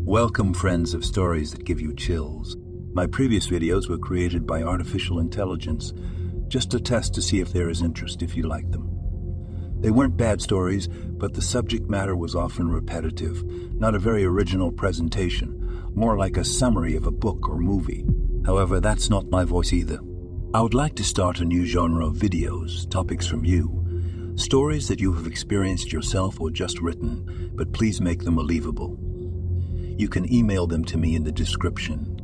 Welcome, friends of stories that give you chills. My previous videos were created by artificial intelligence, just a test to see if there is interest if you like them. They weren't bad stories, but the subject matter was often repetitive, not a very original presentation, more like a summary of a book or movie. However, that's not my voice either. I would like to start a new genre of videos, topics from you. Stories that you have experienced yourself or just written, but please make them believable. You can email them to me in the description.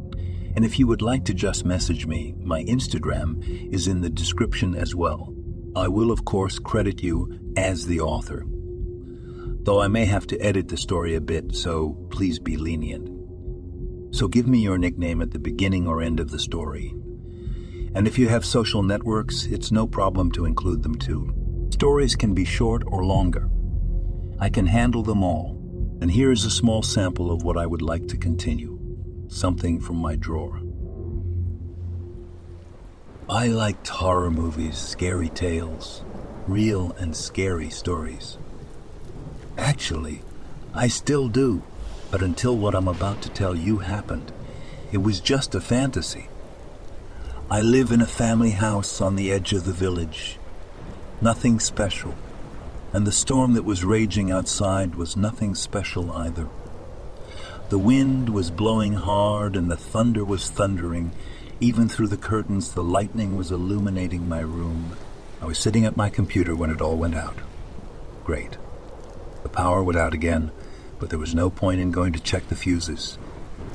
And if you would like to just message me, my Instagram is in the description as well. I will, of course, credit you as the author, though I may have to edit the story a bit, so please be lenient. So give me your nickname at the beginning or end of the story. And if you have social networks, it's no problem to include them too. Stories can be short or longer. I can handle them all. And here is a small sample of what I would like to continue. Something from my drawer. I liked horror movies, scary tales, real and scary stories. Actually, I still do, but until what I'm about to tell you happened, it was just a fantasy. I live in a family house on the edge of the village. Nothing special. And the storm that was raging outside was nothing special either. The wind was blowing hard and the thunder was thundering. Even through the curtains, the lightning was illuminating my room. I was sitting at my computer when it all went out. Great. The power went out again, but there was no point in going to check the fuses.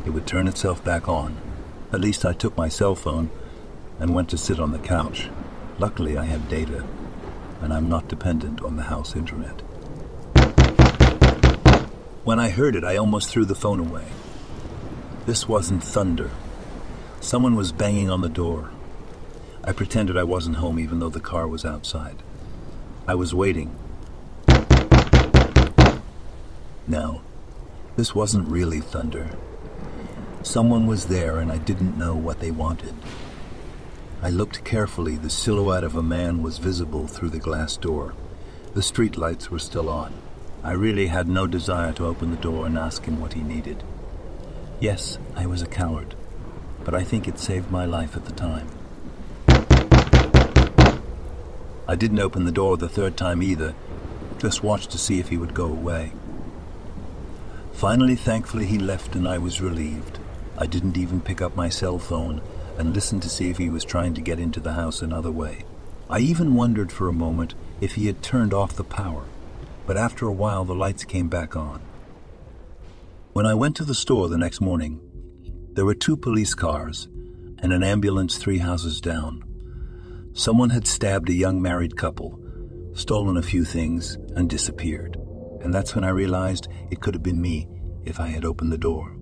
It would turn itself back on. At least I took my cell phone and went to sit on the couch. Luckily, I had data, and I'm not dependent on the house internet. When I heard it, I almost threw the phone away. This wasn't thunder. Someone was banging on the door. I pretended I wasn't home even though the car was outside. I was waiting. No, this wasn't really thunder. Someone was there and I didn't know what they wanted. I looked carefully. The silhouette of a man was visible through the glass door. The street lights were still on. I really had no desire to open the door and ask him what he needed. Yes, I was a coward, but I think it saved my life at the time. I didn't open the door the third time either, just watched to see if he would go away. Finally, thankfully, he left and I was relieved. I didn't even pick up my cell phone and listened to see if he was trying to get into the house another way. I even wondered for a moment if he had turned off the power, but after a while the lights came back on. When I went to the store the next morning, there were 2 police cars and an ambulance 3 houses down. Someone had stabbed a young married couple, stolen a few things, and disappeared. And that's when I realized it could have been me if I had opened the door.